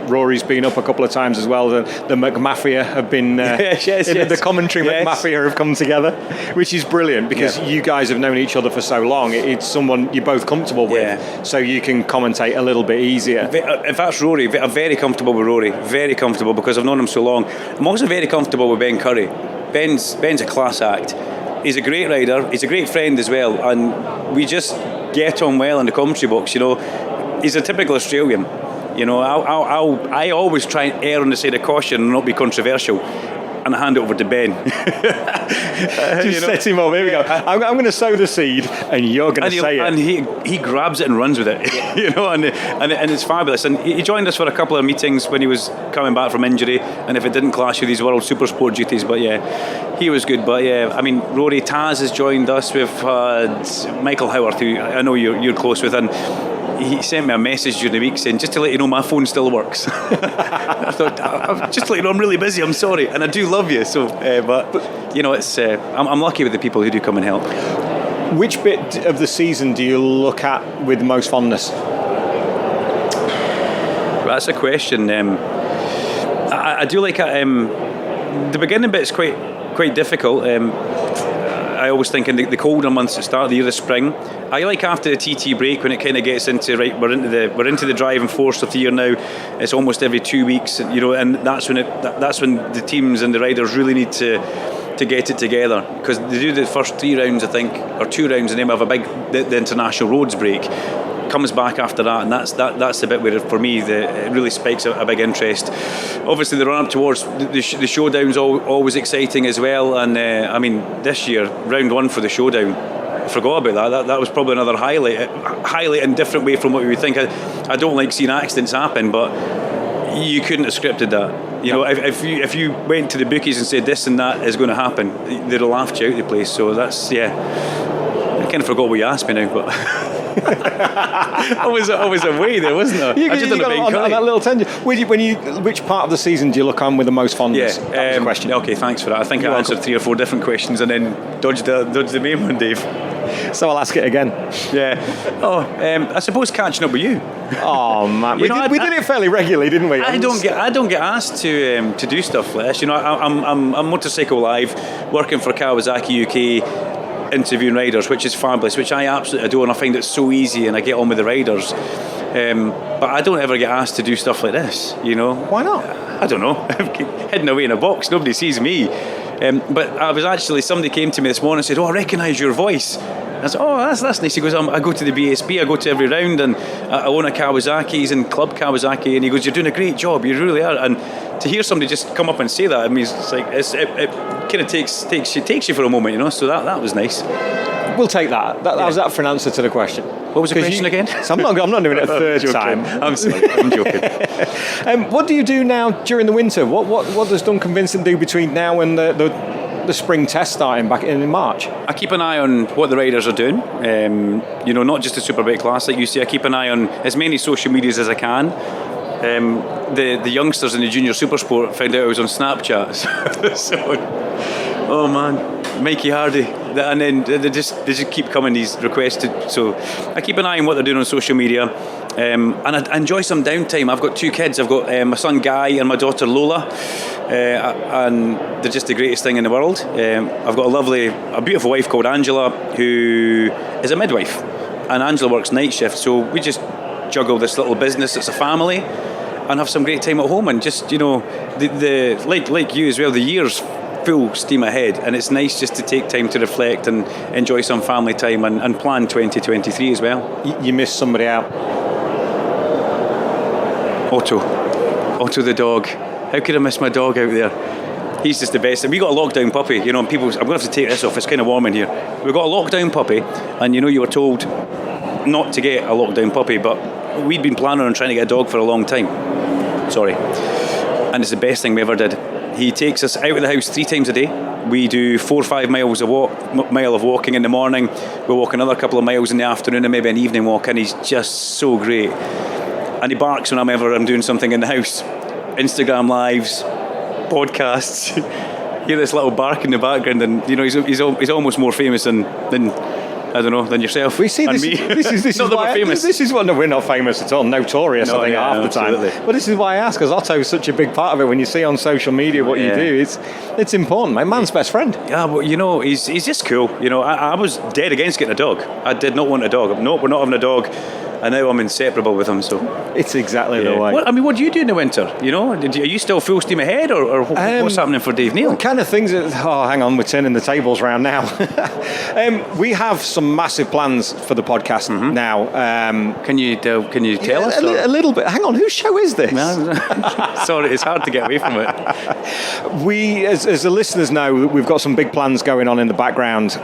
Rory's been up a couple of times as well. The McMafia have been the commentary McMafia have come together, which is brilliant because you guys have known each other for so long. It's someone you're both comfortable with, so you can commentate a little bit easier. If that's Rory, I'm very comfortable with Rory, very comfortable because I've known him so long. I'm also very comfortable with Ben Curry. Ben's a class act. He's a great rider, he's a great friend as well, and we just get on well in the commentary box. He's a typical Australian. I always try and err on the side of caution and not be controversial, and hand it over to Ben. Just set him up. Here we go. I'm going to sow the seed, and you're going to say it. And he grabs it and runs with it. And it's fabulous. And he joined us for a couple of meetings when he was coming back from injury, and if it didn't clash with his World Supersport duties, but he was good. But Rory Taz has joined us. We've had Michael Howarth, who I know you're close with, and he sent me a message during the week saying, just to let you know, my phone still works. I thought, just to let you know, I'm really busy, I'm sorry, and I do love you. So, but it's I'm lucky with the people who do come and help. Which bit of the season do you look at with the most fondness? That's a question. I do like the beginning bit's quite difficult. I always think in the colder months at the start of the year, the spring. I like after the TT break when it kind of gets into we're into the driving force of the year now. It's almost every 2 weeks, and that's when the teams and the riders really need to get it together, because they do the first 3 rounds, I think, or 2 rounds, and then we have the international roads break. Comes back after that, and that's the bit where for me it really spikes a big interest. Obviously the run up towards the showdown's always exciting as well, and this year round 1 for the showdown, I forgot about that was probably another highlight in a different way from what we would think. I don't like seeing accidents happen, but you couldn't have scripted that. If you went to the bookies and said this and that is going to happen, they'd have laughed you out of the place. So that's I kind of forgot what you asked me now, but I was away there, wasn't I? I just done on that little tangent. Which part of the season do you look on with the most fondness? That was the question. Okay, thanks for that. I think I answered 3 or 4 different questions and then dodged the main one, Dave. So I'll ask it again. I suppose catching up with you. Oh man, we did it fairly regularly, didn't we? I don't get asked to do stuff like this. I'm Motorcycle Live, working for Kawasaki UK, interviewing riders, which is fabulous, which I absolutely adore, and I find it so easy, and I get on with the riders. But I don't ever get asked to do stuff like this. Why not? I don't know. I'm hidden away in a box. Nobody sees me. But somebody came to me this morning and said, I recognise your voice. I said, that's nice. He goes, I go to the BSP, I go to every round, and I own a Kawasaki, he's in Club Kawasaki, and he goes, you're doing a great job, you really are. And to hear somebody just come up and say that, it's like, it kind of takes you for a moment, so that was nice. We'll take that. How's that for an answer to the question? What was the question again? So I'm not doing it a third time. I'm sorry, I'm joking. What do you do now during the winter? What does Duncan VIncent do between now and the spring test starting back in March? I keep an eye on what the riders are doing. Not just the Superbike Classic. You see, I keep an eye on as many social medias as I can. The youngsters in the junior supersport found out I was on Snapchat. So, oh man, Mikey Hardy, and then they just keep coming, these requests. So I keep an eye on what they're doing on social media, and I enjoy some downtime. I've got 2 kids. I've got my son Guy and my daughter Lola, and they're just the greatest thing in the world. I've got a beautiful wife called Angela, who is a midwife, and Angela works night shift. So we just juggle this little business. It's a family, and have some great time at home. And just like you as well, the year's full steam ahead, and it's nice just to take time to reflect and enjoy some family time and plan 2023 as well. You missed somebody out. Otto the dog. How could I miss my dog out there? He's just the best. And we got a lockdown puppy. I'm going to have to take this off. It's kind of warm in here. We've got a lockdown puppy, and you were told not to get a lockdown puppy, but we'd been planning on trying to get a dog for a long time. Sorry. And it's the best thing we ever did. He takes us out of the house 3 times a day. We do 4 or 5 miles of walking in the morning. We'll walk another couple of miles in the afternoon, and maybe an evening walk, and he's just so great. And he barks when I'm doing something in the house. Instagram lives, podcasts. Hear this little bark in the background, and he's almost more famous than yourself. We see this. Me. This is not that why we're famous. This is what we're not famous at all. Notorious, I think, half the time. Absolutely. But this is why I ask, because Otto's such a big part of it. When you see on social media what you do, it's important. My man's best friend. Yeah, but he's just cool. I was dead against getting a dog. I did not want a dog. No, we're not having a dog. And now I'm inseparable with him, so it's exactly the way. What do you do in the winter? Are you still full steam ahead, or what's happening for Dave Neal? Kind of things that, hang on, we're turning the tables round now. We have some massive plans for the podcast now. Can you tell us? A little bit. Hang on, whose show is this? Sorry, it's hard to get away from it. We, as the listeners know, we've got some big plans going on in the background.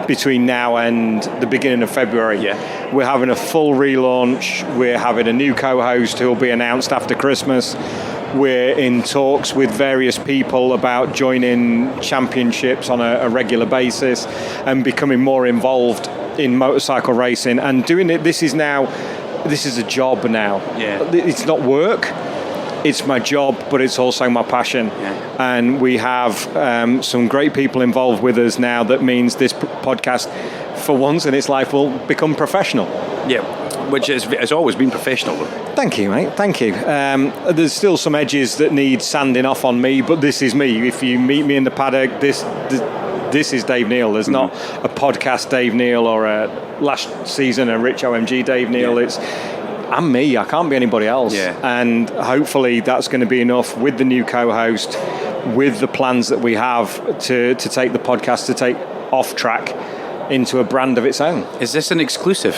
Between now and the beginning of February. Yeah. We're having a full relaunch. We're having a new co-host who will be announced after Christmas. We're in talks with various people about joining championships on a regular basis and becoming more involved in motorcycle racing and doing it. This is a job now. Yeah. It's not work. It's my job, but it's also my passion. Yeah. And we have some great people involved with us now. That means this podcast, for once in its life, will become professional. Yeah, which has always been professional. Thank you, mate. Thank you. There's still some edges that need sanding off on me, but this is me. If you meet me in the paddock, this is Dave Neal. There's not a podcast Dave Neal or a last season a Rich OMG Dave Neal. Yeah. I'm me. I can't be anybody else. Yeah. And hopefully that's going to be enough with the new co-host, with the plans that we have to take the podcast to take Off Track into a brand of its own. Is this an exclusive?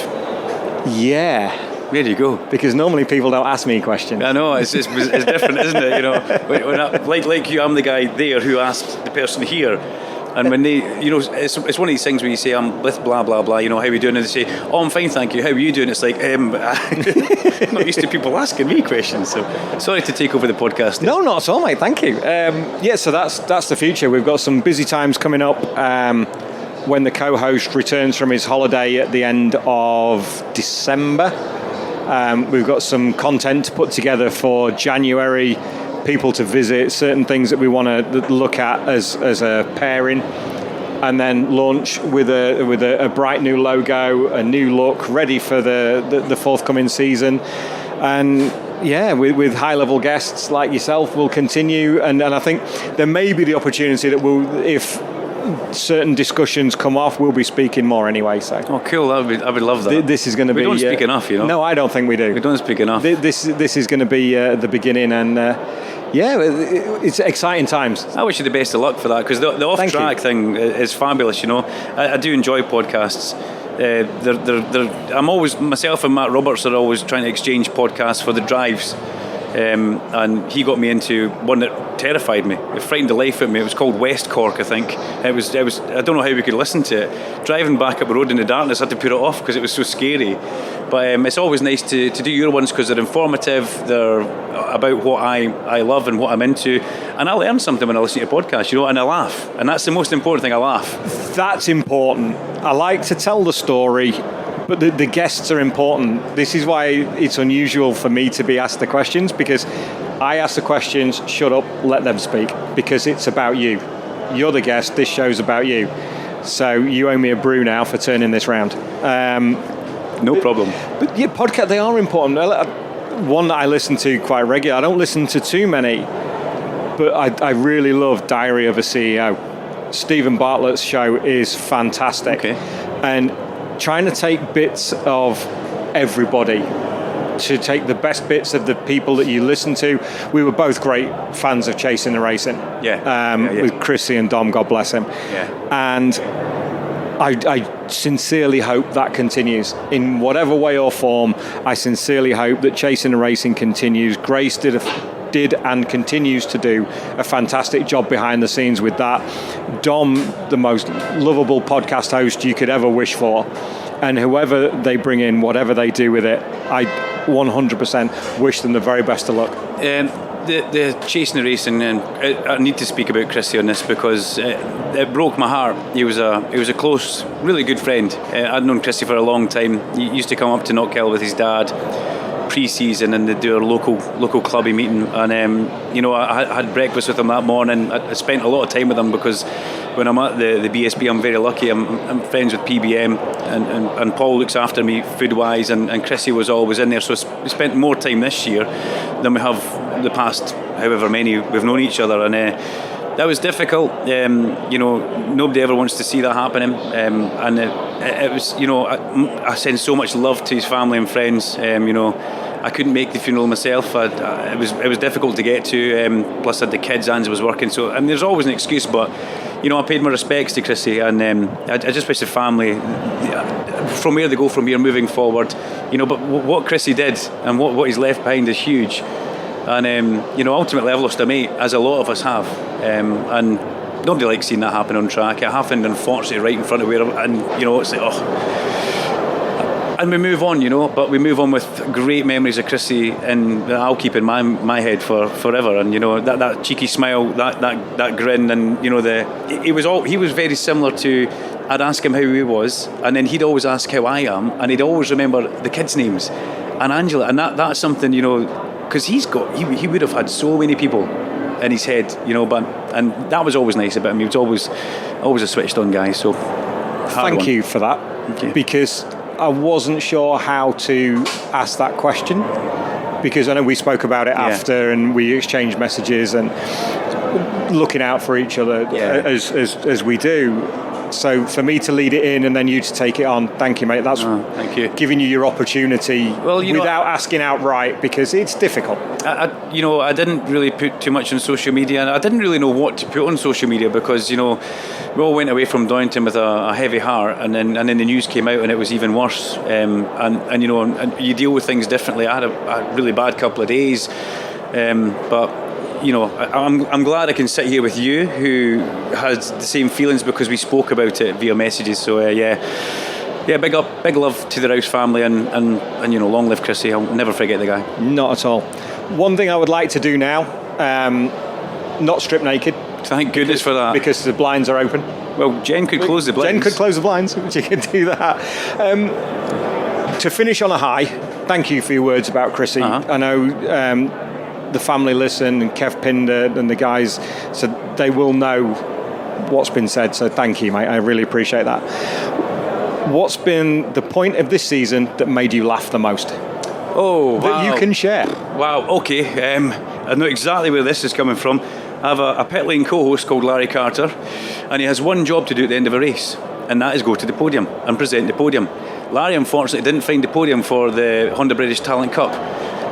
Yeah. There you go. Because normally people don't ask me questions. I know, it's different, isn't it? Like you, I'm the guy there who asked the person here. And when they, it's one of these things where you say, I'm with blah, blah, blah, how are you doing? And they say, oh, I'm fine, thank you. How are you doing? It's like, I'm not used to people asking me questions. So sorry to take over the podcast. No, not at all, mate. Thank you. So that's the future. We've got some busy times coming up when the co-host returns from his holiday at the end of December. We've got some content to put together for January, people to visit, certain things that we want to look at as a pairing, and then launch with a bright new logo, a new look, ready for the forthcoming season. And with high level guests like yourself, we'll continue, and I think there may be the opportunity that if certain discussions come off, we'll be speaking more anyway. So. Oh, cool! I would love that. This is going to be. We don't speak enough, No, I don't think we do. We don't speak enough. This is going to be the beginning, and it's exciting times. I wish you the best of luck for that, because the off-track thing is fabulous. I do enjoy podcasts. I'm always, myself and Matt Roberts are always trying to exchange podcasts for the drives. and he got me into one that terrified me. It frightened the life out of me. It was called West Cork, I think. It was. I don't know how we could listen to it. Driving back up the road in the darkness, I had to put it off because it was so scary. But it's always nice to do your ones because they're informative. They're about what I love and what I'm into, and I learn something when I listen to your podcast, and I laugh, and that's the most important thing. I laugh. That's important. I like to tell the story, but the guests are important. This is why it's unusual for me to be asked the questions, because I ask the questions, shut up, let them speak, because it's about you. You're the guest, this show's about you. So you owe me a brew now for turning this round. No problem. But yeah, podcasts, they are important. One that I listen to quite regularly. I don't listen to too many, but I really love Diary of a CEO. Stephen Bartlett's show is fantastic. Okay. And trying to take bits of everybody, to take the best bits of the people that you listen to. We were both great fans of Chasing the Racing. With Chrissy and Dom, God bless him. Yeah. And I sincerely hope that continues in whatever way or form. I sincerely hope that Chasing the Racing continues. Grace did and continues to do a fantastic job behind the scenes with that. Dom, the most lovable podcast host you could ever wish for, and whoever they bring in, whatever they do with it, I 100% wish them the very best of luck. The Chasing the Racing, and I need to speak about Chrissy on this because it broke my heart. He was a close, really good friend. I'd known Chrissy for a long time. He used to come up to Knockhill with his dad pre-season, and they'd do our local clubby meeting, and I had breakfast with him that morning. I spent a lot of time with him because when I'm at the BSP, I'm very lucky. I'm friends with PBM, and Paul looks after me food wise, and Chrissy was always in there, so we spent more time this year than we have the past however many we've known each other, and that was difficult. Nobody ever wants to see that happening, and it was, I send so much love to his family and friends. I couldn't make the funeral myself. It was difficult to get to. Plus, I had the kids, and I was working. So, there's always an excuse. But I paid my respects to Chrissy, and I just wish the family, from where they go from here, moving forward. But what Chrissy did and what he's left behind is huge. And ultimately, I've lost a mate, as a lot of us have. And nobody likes seeing that happen on track. It happened, unfortunately, right in front of where, and it's like, and we move on, but we move on with great memories of Chrissy, and that I'll keep in my head forever. And that cheeky smile, that grin, and he was very similar to. I'd ask him how he was, and then he'd always ask how I am, and he'd always remember the kids' names, and Angela, and that's something because he would have had so many people in his head, and that was always nice about him. He was always a switched on guy. So thank you for that. Okay. Because I wasn't sure how to ask that question, because I know we spoke about it after, and we exchanged messages and looking out for each other as we do. So for me to lead it in and then you to take it on, thank you, mate. That's thank you. Giving you your opportunity without asking outright, because it's difficult. I didn't really put too much on social media, and I didn't really know what to put on social media because we all went away from Donington with a heavy heart, and then the news came out and it was even worse. And you deal with things differently. I had a really bad couple of days, but. I'm glad I can sit here with you, who has the same feelings, because we spoke about it via messages. So big love to the Rouse family, and long live Chrissy. I'll never forget the guy. Not at all. One thing I would like to do now, not strip naked. Thank goodness for that, because the blinds are open. Well, Jen could close the blinds. Jen could close the blinds, but you can do that. To finish on a high, thank you for your words about Chrissy. I know. The family listen, and Kev Pinder and the guys, so they will know what's been said. So thank you, mate. I really appreciate that. What's been the point of this season that made you laugh the most? Oh, that you can share. Wow. Okay. I know exactly where this is coming from. I have a pit lane co-host called Larry Carter, and he has one job to do at the end of a race, and that is go to the podium and present the podium. Larry unfortunately didn't find the podium for the Honda British Talent Cup.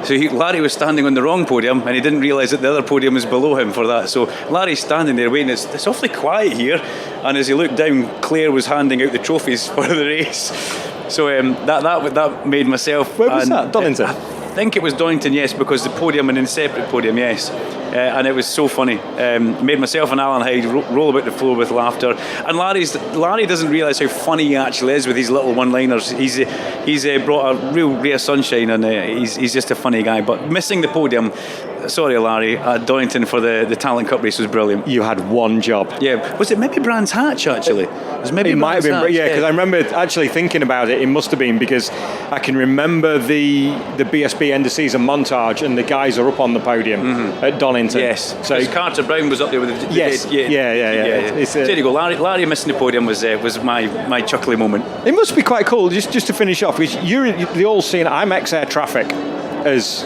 So Larry was standing on the wrong podium, and he didn't realise that the other podium was below him for that. So Larry's standing there waiting. It's awfully quiet here. And as he looked down, Claire was handing out the trophies for the race. So that made myself. Where was that? Donington? I think it was Donington, yes, because the podium and then separate podium, yes. And it was so funny. Made myself and Alan Hyde roll about the floor with laughter. And Larry doesn't realise how funny he actually is with his little one-liners. He's brought a real ray of sunshine, and he's just a funny guy. But missing the podium, sorry Larry, at Donington for the Talent Cup race was brilliant. You had one job. Yeah, was it maybe Brands Hatch actually? It might have been, yeah, because I remember actually thinking about it. It must have been, because I can remember the BSB end of season montage, and the guys are up on the podium at Donington. Yes, so Carter Brown was up there with the yes, yeah. There you go. Larry missing the podium was my chuckly moment. It must be quite cool. Just to finish off, because you're the all scene. I'm ex-air traffic as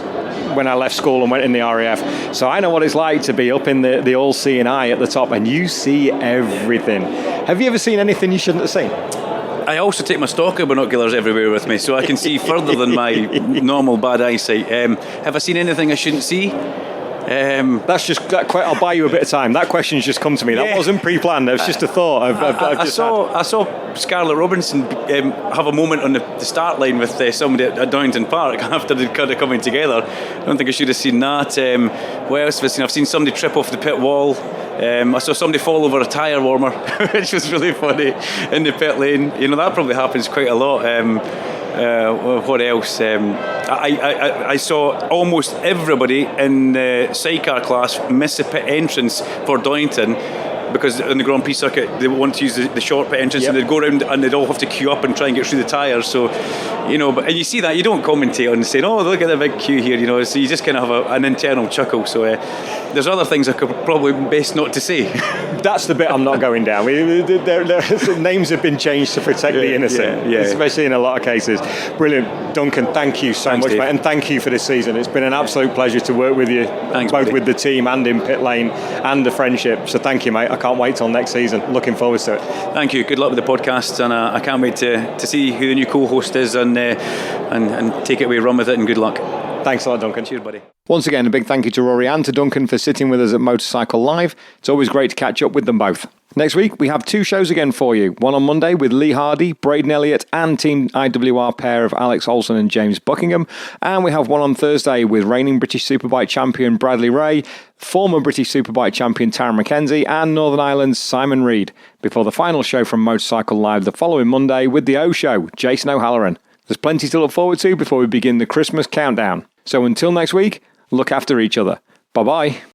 when I left school and went in the RAF, so I know what it's like to be up in the all-seeing eye at the top, and you see everything. Have you ever seen anything you shouldn't have seen? I also take my stalker binoculars everywhere with me, so I can see further than my normal bad eyesight. Have I seen anything I shouldn't see? I'll buy you a bit of time. That question's just come to me. That wasn't pre-planned. It was just a thought. I saw Scarlett Robinson have a moment on the start line with somebody at Donington Park after they'd kind of coming together. I don't think I should have seen that. What else have I seen? I've seen somebody trip off the pit wall. I saw somebody fall over a tyre warmer, which was really funny in the pit lane. You know, that probably happens quite a lot. What else? I saw almost everybody in the sidecar class miss the pit entrance for Donington, because in the Grand Prix circuit they want to use the short pit entrance, and they'd go around and they'd all have to queue up and try and get through the tyres. So, you know, and you see that, you don't commentate on saying, oh, look at the big queue here, you know, so you just kind of have an internal chuckle. So there's other things I could probably best not to say. That's the bit I'm not going down. Names have been changed to protect the innocent, especially in a lot of cases. Brilliant. Duncan, thank you so much, mate, and thank you for this season. It's been an absolute pleasure to work with you. Thanks, both buddy. with the team and in pit lane, and the friendship. So thank you, mate. I can't wait till next season. Looking forward to it. Thank you. Good luck with the podcast, and I can't wait to see who the new co-host is, and take it away, run with it, and good luck. Thanks a lot, Duncan. Cheers, buddy. Once again, a big thank you to Rory and to Duncan for sitting with us at Motorcycle Live. It's always great to catch up with them both. Next week, we have 2 shows again for you. One on Monday with Lee Hardy, Braden Elliott, and Team IWR pair of Alex Olsen and James Buckingham. And we have one on Thursday with reigning British Superbike champion Bradley Ray, former British Superbike champion Taryn McKenzie, and Northern Ireland's Simon Reed, before the final show from Motorcycle Live the following Monday with the O Show, Jason O'Halloran. There's plenty to look forward to before we begin the Christmas countdown. So until next week, look after each other. Bye-bye.